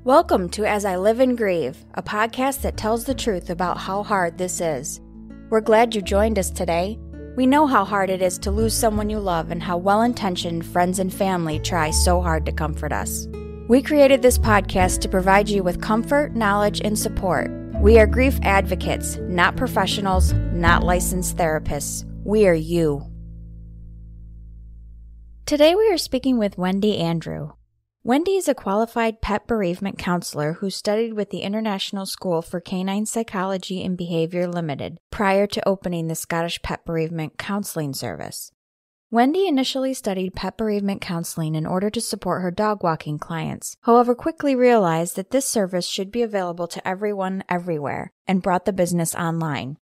Welcome to As I Live and Grieve, a podcast that tells the truth about how hard this is. We're glad you joined us today. We know how hard it is to lose someone you love and how well-intentioned friends and family try so hard to comfort us. We created this podcast to provide you with comfort, knowledge, and support. We are grief advocates, not professionals, not licensed therapists. We are you. Today we are speaking with Wendy Andrew. Wendy is a qualified pet bereavement counselor who studied with the International School for Canine Psychology and Behavior Limited prior to opening the Scottish Pet Bereavement Counseling Service. Wendy initially studied pet bereavement counseling in order to support her dog walking clients, however quickly realized that this service should be available to everyone everywhere and brought the business online.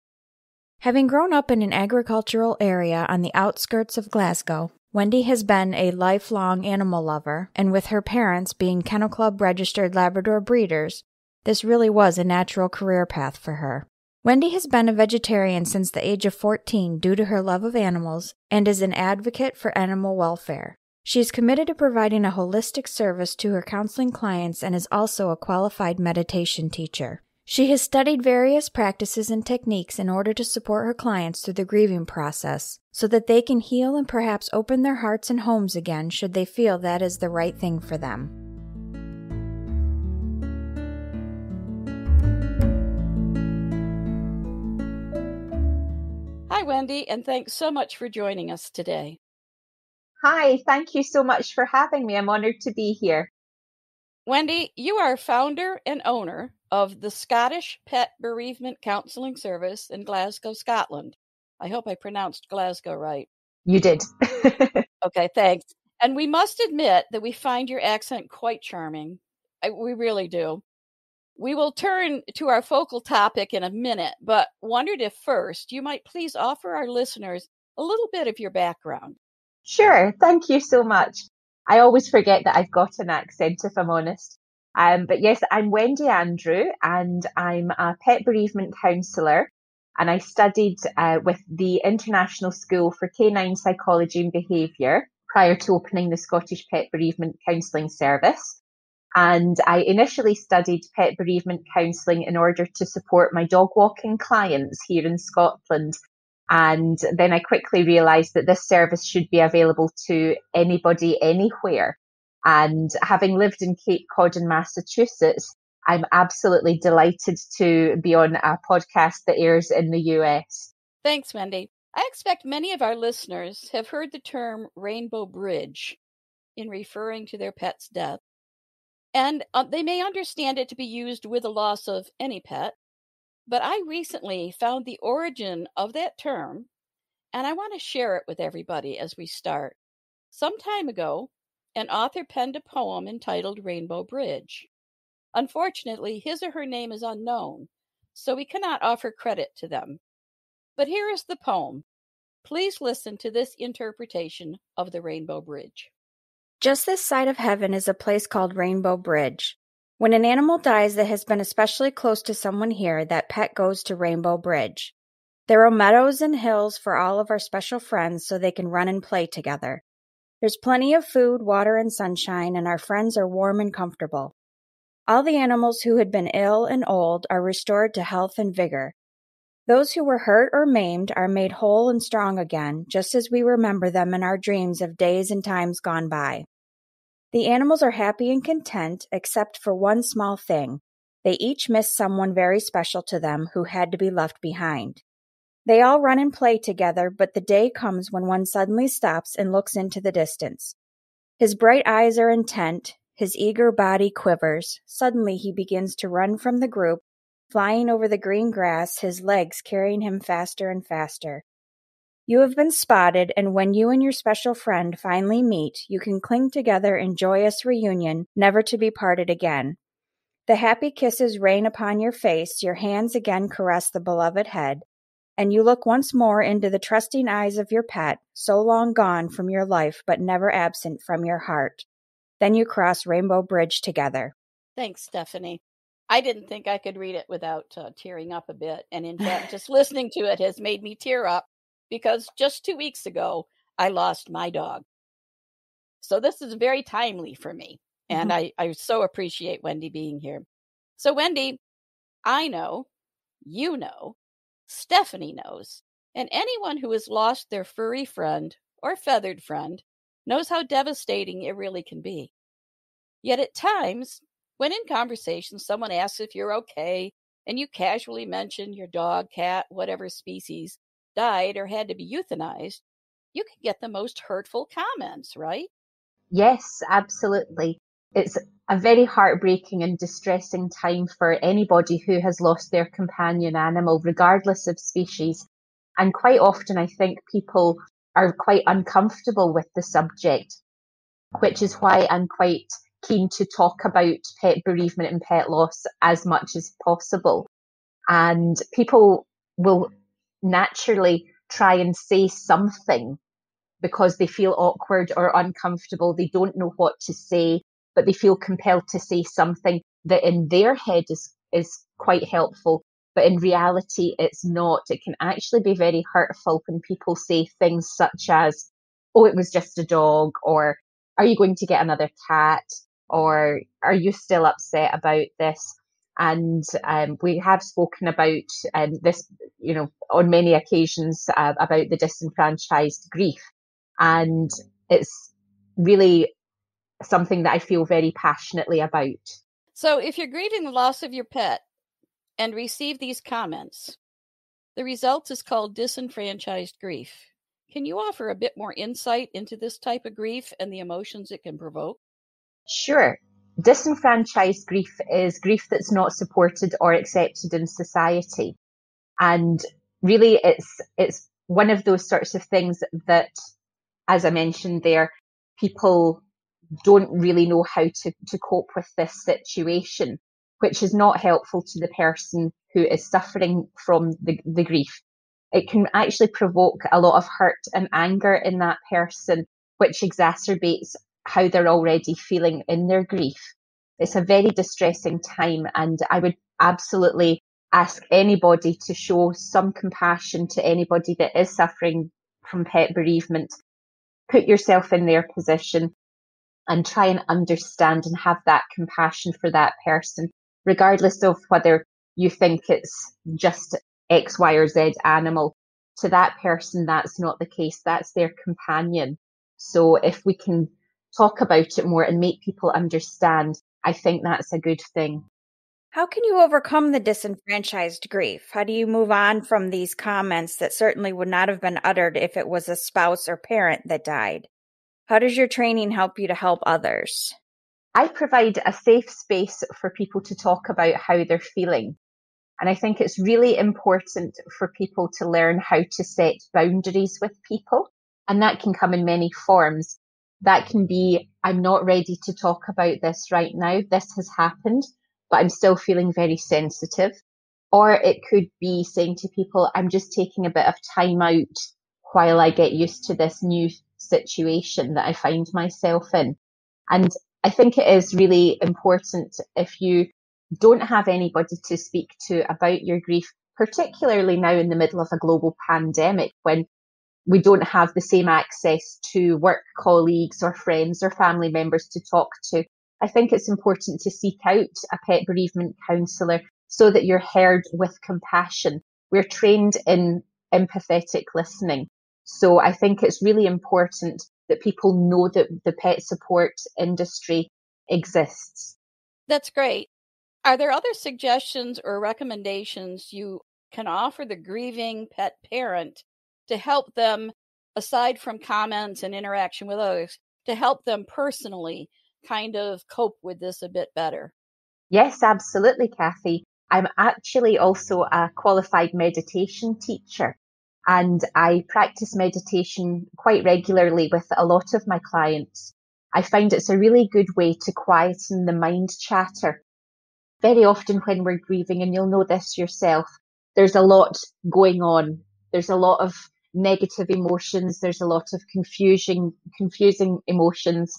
Having grown up in an agricultural area on the outskirts of Glasgow, Wendy has been a lifelong animal lover, and with her parents being Kennel Club registered Labrador breeders, this really was a natural career path for her. Wendy has been a vegetarian since the age of 14 due to her love of animals and is an advocate for animal welfare. She is committed to providing a holistic service to her counseling clients and is also a qualified meditation teacher. She has studied various practices and techniques in order to support her clients through the grieving process so that they can heal and perhaps open their hearts and homes again should they feel that is the right thing for them. Hi, Wendy, and thanks so much for joining us today. Hi, thank you so much for having me. I'm honored to be here. Wendy, you are founder and owner of the Scottish Pet Bereavement Counselling Service in Glasgow, Scotland. I hope I pronounced Glasgow right. You did. Okay, thanks. And we must admit that we find your accent quite charming. We really do. We will turn to our focal topic in a minute, but wondered if first you might please offer our listeners a little bit of your background. Sure, thank you so much. I always forget that I've got an accent, if I'm honest. But yes, I'm Wendy Andrew, and I'm a pet bereavement counsellor, and I studied with the International School for Canine Psychology and Behaviour prior to opening the Scottish Pet Bereavement Counselling Service. And I initially studied pet bereavement counselling in order to support my dog walking clients here in Scotland. And then I quickly realised that this service should be available to anybody, anywhere. And having lived in Cape Cod in Massachusetts, I'm absolutely delighted to be on a podcast that airs in the US. Thanks, Wendy. I expect many of our listeners have heard the term rainbow bridge in referring to their pet's death. And they may understand it to be used with the loss of any pet. But I recently found the origin of that term, and I want to share it with everybody as we start. Some time ago, an author penned a poem entitled Rainbow Bridge. Unfortunately, his or her name is unknown, so we cannot offer credit to them. But here is the poem. Please listen to this interpretation of the Rainbow Bridge. Just this side of heaven is a place called Rainbow Bridge. When an animal dies that has been especially close to someone here, that pet goes to Rainbow Bridge. There are meadows and hills for all of our special friends so they can run and play together. There's plenty of food, water, and sunshine, and our friends are warm and comfortable. All the animals who had been ill and old are restored to health and vigor. Those who were hurt or maimed are made whole and strong again, just as we remember them in our dreams of days and times gone by. The animals are happy and content, except for one small thing. They each miss someone very special to them who had to be left behind. They all run and play together, but the day comes when one suddenly stops and looks into the distance. His bright eyes are intent, his eager body quivers. Suddenly he begins to run from the group, flying over the green grass, his legs carrying him faster and faster. You have been spotted, and when you and your special friend finally meet, you can cling together in joyous reunion, never to be parted again. The happy kisses rain upon your face, your hands again caress the beloved head, and you look once more into the trusting eyes of your pet, so long gone from your life but never absent from your heart. Then you cross Rainbow Bridge together. Thanks, Stephanie. I didn't think I could read it without tearing up a bit, and in fact, just listening to it has made me tear up. Because just 2 weeks ago, I lost my dog. So this is very timely for me. And I so appreciate Wendy being here. So Wendy, I know, you know, Stephanie knows, and anyone who has lost their furry friend or feathered friend knows how devastating it really can be. Yet at times, when in conversation someone asks if you're okay, and you casually mention your dog, cat, whatever species died or had to be euthanized, you can get the most hurtful comments, right? Yes, absolutely. It's a very heartbreaking and distressing time for anybody who has lost their companion animal, regardless of species. And quite often, I think people are quite uncomfortable with the subject, which is why I'm quite keen to talk about pet bereavement and pet loss as much as possible. And people will naturally try and say something because they feel awkward or uncomfortable. They don't know what to say, but they feel compelled to say something that in their head is quite helpful. But in reality, it's not. It can actually be very hurtful when people say things such as, oh, it was just a dog, or are you going to get another cat? Or are you still upset about this? And we have spoken about this, on many occasions about the disenfranchised grief. And it's really something that I feel very passionately about. So if you're grieving the loss of your pet and receive these comments, the result is called disenfranchised grief. Can you offer a bit more insight into this type of grief and the emotions it can provoke? Sure. Disenfranchised grief is grief that's not supported or accepted in society. And really it's one of those sorts of things that, as I mentioned there, people don't really know how to cope with this situation, which is not helpful to the person who is suffering from the grief. It can actually provoke a lot of hurt and anger in that person, which exacerbates how they're already feeling in their grief. It's a very distressing time, and I would absolutely ask anybody to show some compassion to anybody that is suffering from pet bereavement. Put yourself in their position and try and understand and have that compassion for that person, regardless of whether you think it's just X, Y, or Z animal. To that person, that's not the case. That's their companion. So if we can talk about it more and make people understand, I think that's a good thing. How can you overcome the disenfranchised grief? How do you move on from these comments that certainly would not have been uttered if it was a spouse or parent that died? How does your training help you to help others? I provide a safe space for people to talk about how they're feeling. And I think it's really important for people to learn how to set boundaries with people. And that can come in many forms. That can be, I'm not ready to talk about this right now. This has happened, but I'm still feeling very sensitive. Or it could be saying to people, I'm just taking a bit of time out while I get used to this new situation that I find myself in. And I think it is really important if you don't have anybody to speak to about your grief, particularly now in the middle of a global pandemic when we don't have the same access to work colleagues or friends or family members to talk to. I think it's important to seek out a pet bereavement counsellor so that you're heard with compassion. We're trained in empathetic listening. So I think it's really important that people know that the pet support industry exists. That's great. Are there other suggestions or recommendations you can offer the grieving pet parent to help them, aside from comments and interaction with others, to help them personally kind of cope with this a bit better? Yes, absolutely, Kathy. I'm actually also a qualified meditation teacher, and I practice meditation quite regularly with a lot of my clients. I find it's a really good way to quieten the mind chatter. Very often when we're grieving, and you'll know this yourself, there's a lot going on. There's a lot of negative emotions. There's a lot of confusing emotions.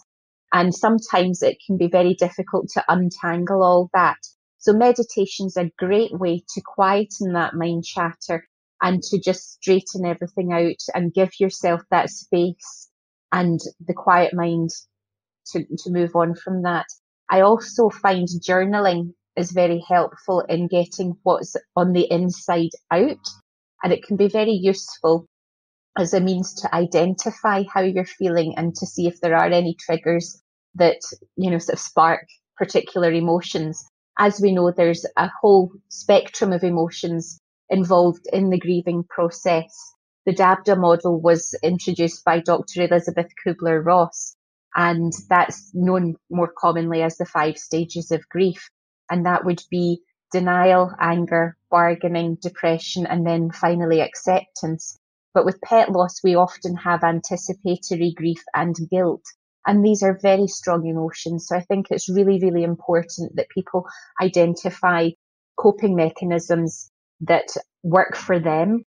And sometimes it can be very difficult to untangle all that. So meditation's a great way to quieten that mind chatter and to just straighten everything out and give yourself that space and the quiet mind to move on from that. I also find journaling is very helpful in getting what's on the inside out, and it can be very useful as a means to identify how you're feeling and to see if there are any triggers that, sort of spark particular emotions. As we know, there's a whole spectrum of emotions involved in the grieving process. The DABDA model was introduced by Dr. Elizabeth Kubler-Ross, and that's known more commonly as the 5 stages of grief. And that would be denial, anger, bargaining, depression, and then finally acceptance. But with pet loss, we often have anticipatory grief and guilt. And these are very strong emotions. So I think it's really, really important that people identify coping mechanisms that work for them.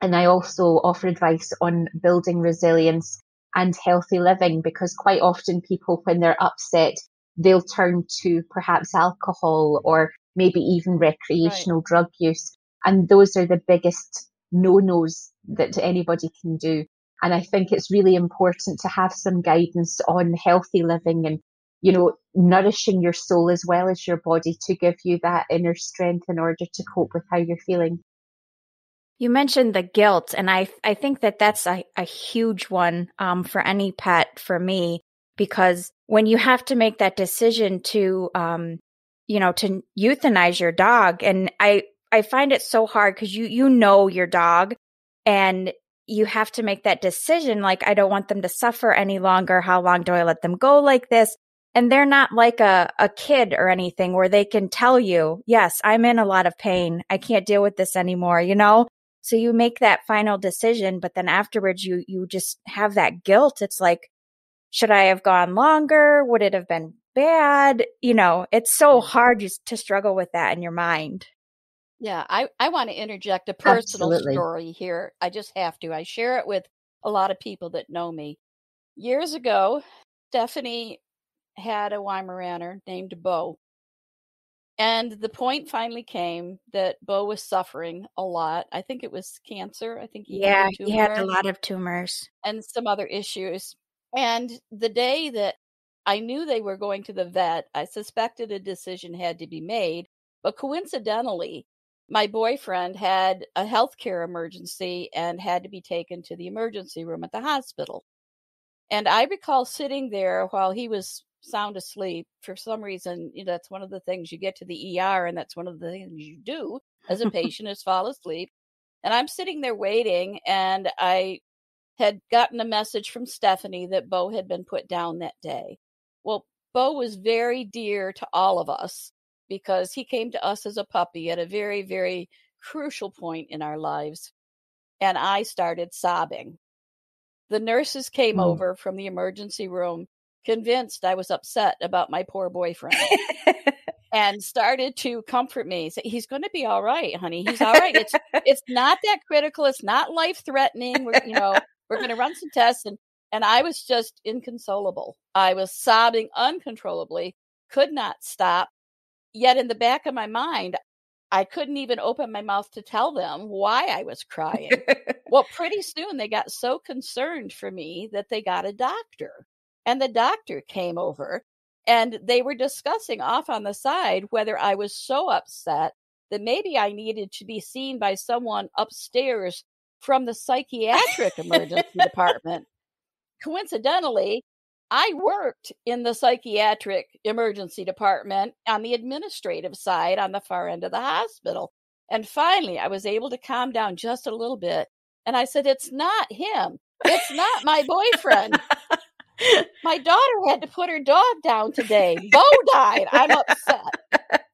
And I also offer advice on building resilience and healthy living, because quite often people, when they're upset, they'll turn to perhaps alcohol or maybe even recreational drug use. And those are the biggest no-nos that anybody can do. And I think it's really important to have some guidance on healthy living and, nourishing your soul as well as your body to give you that inner strength in order to cope with how you're feeling. You mentioned the guilt, and I think that's a huge one for any pet, for me, because when you have to make that decision to, to euthanize your dog, and I find it so hard because you know your dog, and you have to make that decision, like, I don't want them to suffer any longer. How long do I let them go like this? And they're not like a kid or anything where they can tell you, yes, I'm in a lot of pain. I can't deal with this anymore, So you make that final decision, but then afterwards you just have that guilt. It's like, should I have gone longer? Would it have been bad? It's so hard just to struggle with that in your mind. Yeah, I want to interject a personal Absolutely. story here. I just have to. I share it with a lot of people that know me. Years ago, Stephanie had a Weimaraner named Bo. And the point finally came that Bo was suffering a lot. I think it was cancer. I think he had a tumor. He had a lot of tumors. And some other issues. And the day that I knew they were going to the vet, I suspected a decision had to be made. But coincidentally, my boyfriend had a healthcare emergency and had to be taken to the emergency room at the hospital. And I recall sitting there while he was sound asleep. For some reason, that's one of the things you get to the ER, and that's one of the things you do as a patient is fall asleep. And I'm sitting there waiting, and I had gotten a message from Stephanie that Bo had been put down that day. Well, Bo was very dear to all of us because he came to us as a puppy at a very, very crucial point in our lives. And I started sobbing. The nurses came over from the emergency room, convinced I was upset about my poor boyfriend, and started to comfort me. Say, he's going to be all right, honey. He's all right. It's not that critical. It's not life threatening. We're going to run some tests. And I was just inconsolable. I was sobbing uncontrollably, could not stop. Yet in the back of my mind, I couldn't even open my mouth to tell them why I was crying. Well, pretty soon they got so concerned for me that they got a doctor. And the doctor came over, and they were discussing off on the side whether I was so upset that maybe I needed to be seen by someone upstairs from the psychiatric emergency department. Coincidentally, I worked in the psychiatric emergency department on the administrative side on the far end of the hospital. And finally, I was able to calm down just a little bit. And I said, it's not him. It's not my boyfriend. My daughter had to put her dog down today. Bo died. I'm upset.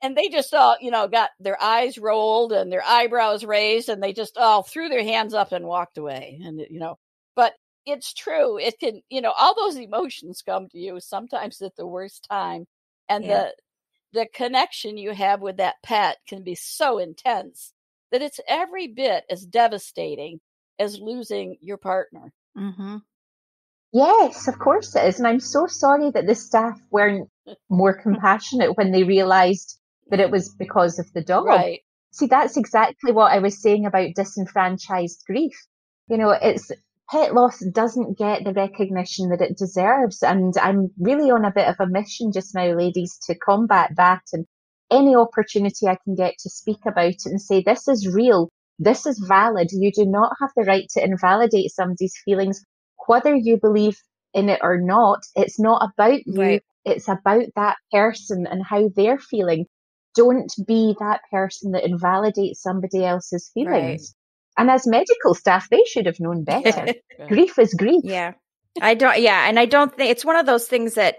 And they just all, got their eyes rolled and their eyebrows raised, and they just all threw their hands up and walked away. And, but it's true. It can, all those emotions come to you sometimes at the worst time. And the connection you have with that pet can be so intense that it's every bit as devastating as losing your partner. Mm-hmm. Yes, of course it is. And I'm so sorry that the staff weren't more compassionate when they realized that it was because of the dog. Right. See, that's exactly what I was saying about disenfranchised grief. It's pet loss doesn't get the recognition that it deserves. And I'm really on a bit of a mission just now, ladies, to combat that. And any opportunity I can get to speak about it and say, this is real, this is valid. You do not have the right to invalidate somebody's feelings, whether you believe in it or not. It's not about you. Right. It's about that person and how they're feeling. Don't be that person that invalidates somebody else's feelings. And as medical staff, they should have known better. Grief is grief. Yeah. And I don't think it's one of those things that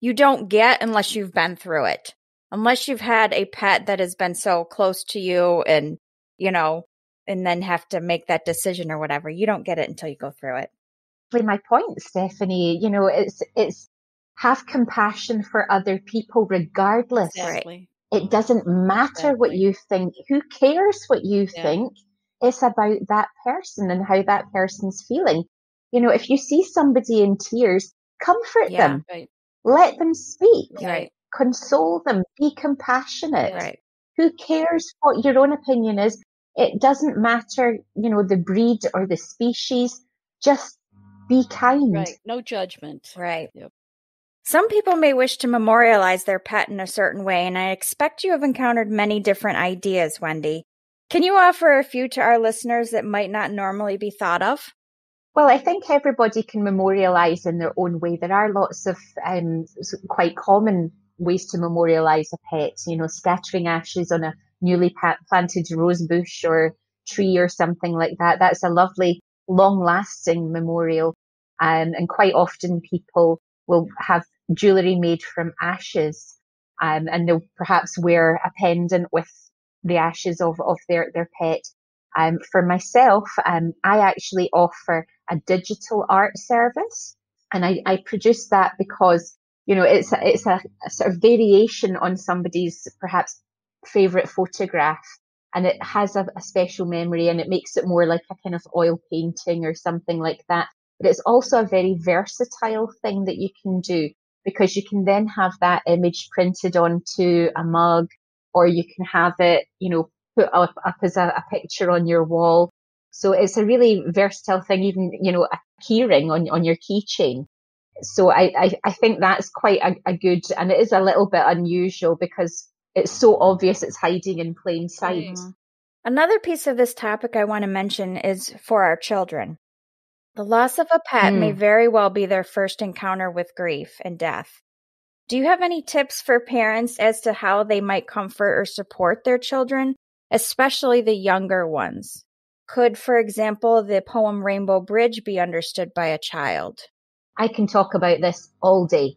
you don't get unless you've been through it. Unless you've had a pet that has been so close to you and, and then have to make that decision or whatever. You don't get it until you go through it. My point, Stephanie, it's have compassion for other people regardless. Exactly. It doesn't matter what you think. Who cares what you think? It's about that person and how that person's feeling. If you see somebody in tears, comfort them. Right. Let them speak. Right. Console them. Be compassionate. Right. Who cares what your own opinion is? It doesn't matter, the breed or the species. Just be kind. Right. No judgment. Right. Yep. Some people may wish to memorialize their pet in a certain way, and I expect you have encountered many different ideas, Wendy. Can you offer a few to our listeners that might not normally be thought of? Well, I think everybody can memorialize in their own way. There are lots of quite common ways to memorialize a pet, scattering ashes on a newly planted rose bush or tree or something like that. That's a lovely, long-lasting memorial. And quite often people will have jewellery made from ashes, and they'll perhaps wear a pendant with the ashes of their pet. For myself, I actually offer a digital art service, and I produce that because it's a sort of variation on somebody's perhaps favorite photograph, and it has a special memory, and it makes it more like a kind of oil painting or something like that. But it's also a very versatile thing that you can do, because you can then have that image printed onto a mug, or you can have it, put up as a picture on your wall. So it's a really versatile thing, even, a keyring on your keychain. So I think that's quite a good, and it is a little bit unusual because it's so obvious it's hiding in plain sight. Mm-hmm. Another piece of this topic I want to mention is for our children. The loss of a pet may very well be their first encounter with grief and death. Do you have any tips for parents as to how they might comfort or support their children, especially the younger ones? Could, for example, the poem Rainbow Bridge be understood by a child? I can talk about this all day.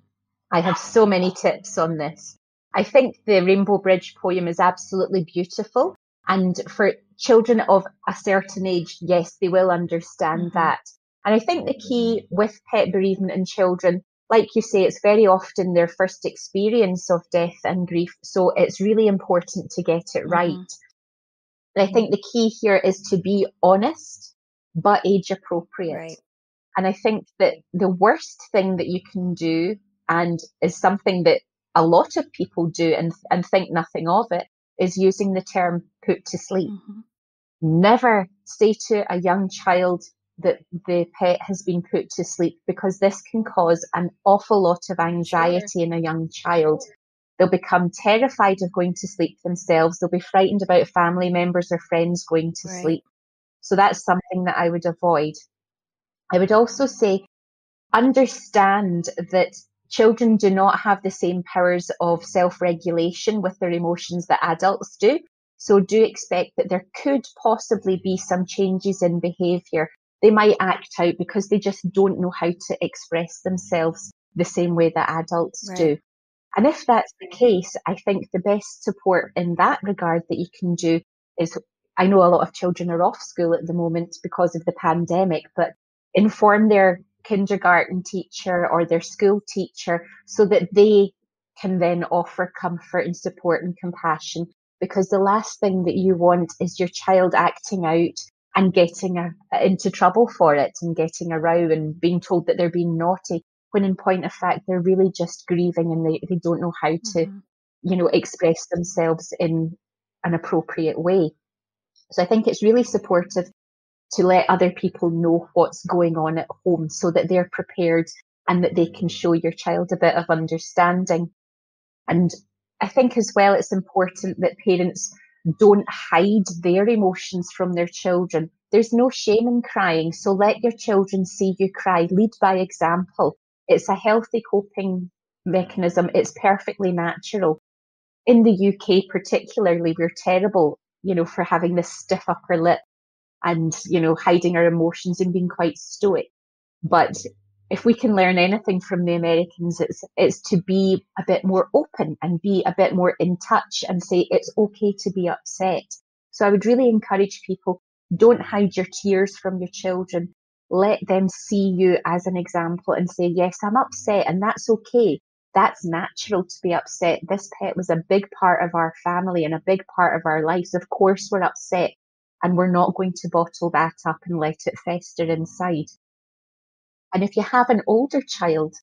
I have so many tips on this. I think the Rainbow Bridge poem is absolutely beautiful. And for children of a certain age, yes, they will understand that. And I think the key with pet bereavement in children, like you say, it's very often their first experience of death and grief. So it's really important to get it right. And I think the key here is to be honest, but age appropriate. Right. And I think that the worst thing that you can do, and is something that a lot of people do and think nothing of it, is using the term put to sleep. Never say to a young child that the pet has been put to sleep, because this can cause an awful lot of anxiety in a young child. They'll become terrified of going to sleep themselves. They'll be frightened about family members or friends going to sleep. So that's something that I would avoid. I would also say, understand that children do not have the same powers of self-regulation with their emotions that adults do. So do expect that there could possibly be some changes in behaviour. They might act out because they just don't know how to express themselves the same way that adults do. And if that's the case, I think the best support in that regard that you can do is, I know a lot of children are off school at the moment because of the pandemic, but inform their kindergarten teacher or their school teacher so that they can then offer comfort and support and compassion. Because the last thing that you want is your child acting out and getting into trouble for it and getting a row and being told that they're being naughty, when in point of fact they're really just grieving and they don't know how to, express themselves in an appropriate way. So I think it's really supportive to let other people know what's going on at home so that they're prepared and that they can show your child a bit of understanding. And I think as well, it's important that parents don't hide their emotions from their children. There's no shame in crying, so let your children see you cry. Lead by example. It's a healthy coping mechanism. It's perfectly natural. In the UK particularly, we're terrible, for having this stiff upper lip and, hiding our emotions and being quite stoic. But if we can learn anything from the Americans, it's to be a bit more open and be a bit more in touch and say it's okay to be upset. So I would really encourage people, don't hide your tears from your children. Let them see you as an example and say, yes, I'm upset and that's okay. That's natural to be upset. This pet was a big part of our family and a big part of our lives. Of course, we're upset and we're not going to bottle that up and let it fester inside. And if you have an older child,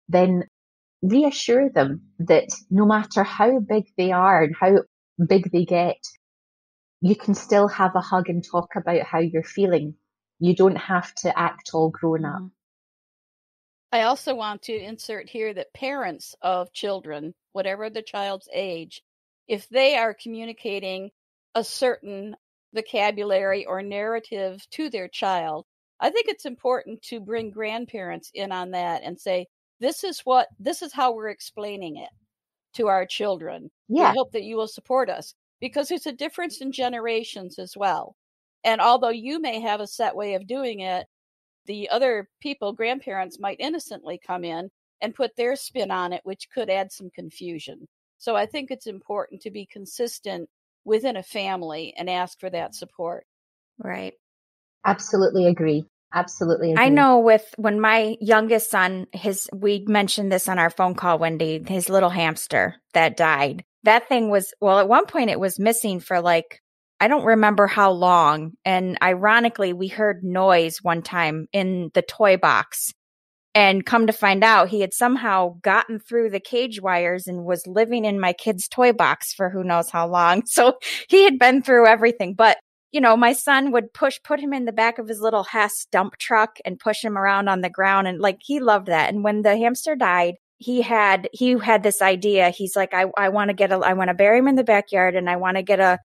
then reassure them that no matter how big they are and how big they get, you can still have a hug and talk about how you're feeling. You don't have to act all grown up. I also want to insert here that parents of children, whatever the child's age, if they are communicating a certain vocabulary or narrative to their child, I think it's important to bring grandparents in on that and say, this is how we're explaining it to our children. Yeah. We hope that you will support us, because there's a difference in generations as well. And although you may have a set way of doing it, the other people, grandparents, might innocently come in and put their spin on it, which could add some confusion. So I think it's important to be consistent within a family and ask for that support. Right. Absolutely agree. Absolutely agree. I know when my youngest son, we mentioned this on our phone call, Wendy, his little hamster that died. That thing was, well, at one point it was missing for I don't remember how long. And ironically, we heard noise one time in the toy box. And come to find out, he had somehow gotten through the cage wires and was living in my kid's toy box for who knows how long. So he had been through everything. But, my son would put him in the back of his little Hess dump truck and push him around on the ground. And he loved that. And when the hamster died, he had this idea. He's like, I want to bury him in the backyard and I want to get a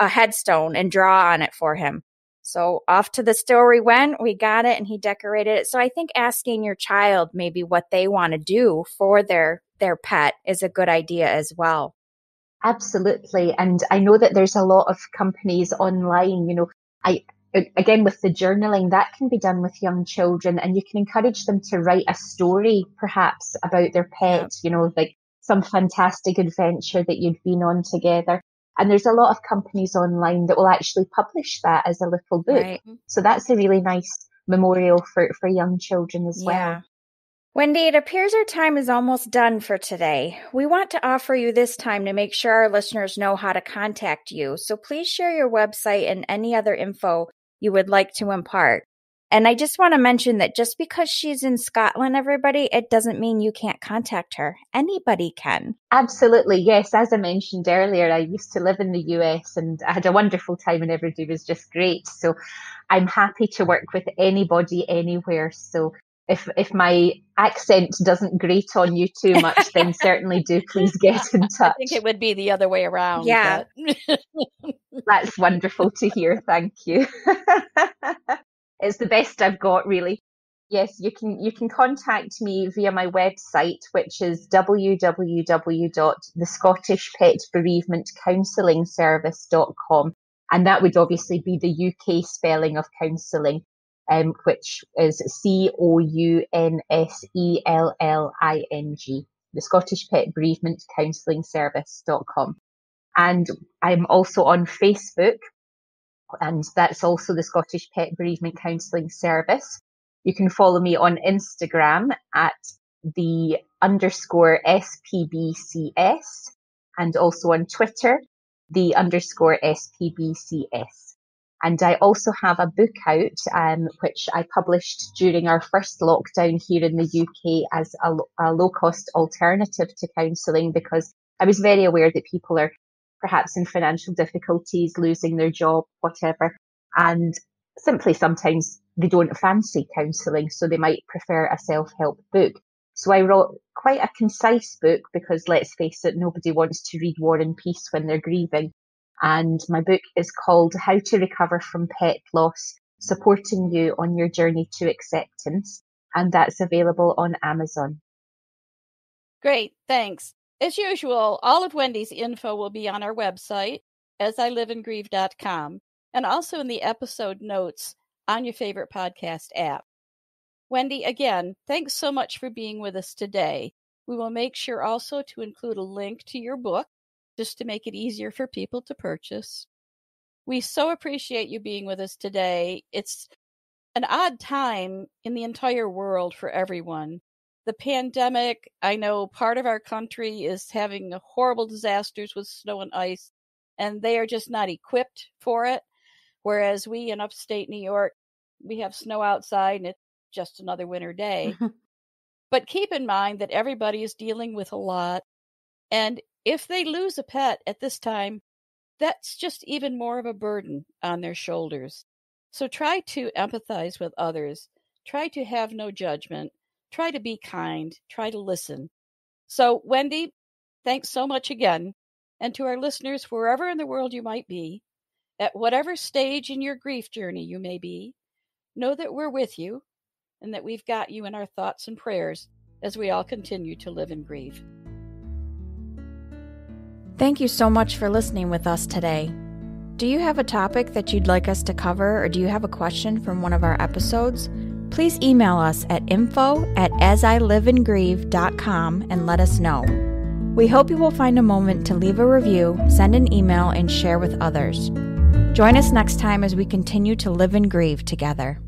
headstone and draw on it for him. So off to the store we went, we got it and he decorated it. So I think asking your child maybe what they want to do for their pet is a good idea as well. Absolutely. And I know that there's a lot of companies online, again, with the journaling, that can be done with young children, and you can encourage them to write a story perhaps about their pet, like some fantastic adventure that you've been on together. And there's a lot of companies online that will actually publish that as a little book. Right. So that's a really nice memorial for young children as well. Wendy, it appears our time is almost done for today. We want to offer you this time to make sure our listeners know how to contact you. So please share your website and any other info you would like to impart. And I just want to mention that just because she's in Scotland, everybody, it doesn't mean you can't contact her. Anybody can. Absolutely. Yes. As I mentioned earlier, I used to live in the US and I had a wonderful time and everybody was just great. So I'm happy to work with anybody anywhere. So if my accent doesn't grate on you too much, then certainly do please get in touch. I think it would be the other way around. Yeah. But... That's wonderful to hear. Thank you. It's the best I've got, really. Yes, you can contact me via my website, which is www.thescottishpetbereavementcounselling.com, and that would obviously be the UK spelling of counselling, which is COUNSELLING, the Scottish Pet Bereavement Counselling Service.com. And I'm also on Facebook, and that's also the Scottish Pet Bereavement Counselling Service. You can follow me on Instagram at the _SPBCS, and also on Twitter, the _SPBCS. And I also have a book out, which I published during our first lockdown here in the UK as a low-cost alternative to counselling, because I was very aware that people are perhaps in financial difficulties, losing their job, whatever. And simply sometimes they don't fancy counselling, so they might prefer a self-help book. So I wrote quite a concise book because, let's face it, nobody wants to read War and Peace when they're grieving. And my book is called How to Recover from Pet Loss, Supporting You on Your Journey to Acceptance. And that's available on Amazon. Great, thanks. As usual, all of Wendy's info will be on our website, asiliveandgrieve.com, and also in the episode notes on your favorite podcast app. Wendy, again, thanks so much for being with us today. We will make sure also to include a link to your book, just to make it easier for people to purchase. We so appreciate you being with us today. It's an odd time in the entire world for everyone. The pandemic, I know part of our country is having horrible disasters with snow and ice, and they are just not equipped for it. Whereas we in upstate New York, we have snow outside and it's just another winter day. But keep in mind that everybody is dealing with a lot. And if they lose a pet at this time, that's just even more of a burden on their shoulders. So try to empathize with others. Try to have no judgment. Try to be kind. Try to listen. So, Wendy, thanks so much again. And to our listeners, wherever in the world you might be, at whatever stage in your grief journey you may be, know that we're with you and that we've got you in our thoughts and prayers as we all continue to live and grieve. Thank you so much for listening with us today. Do you have a topic that you'd like us to cover, or do you have a question from one of our episodes? Please email us at info@asiliveandgrieve.com and let us know. We hope you will find a moment to leave a review, send an email, and share with others. Join us next time as we continue to live and grieve together.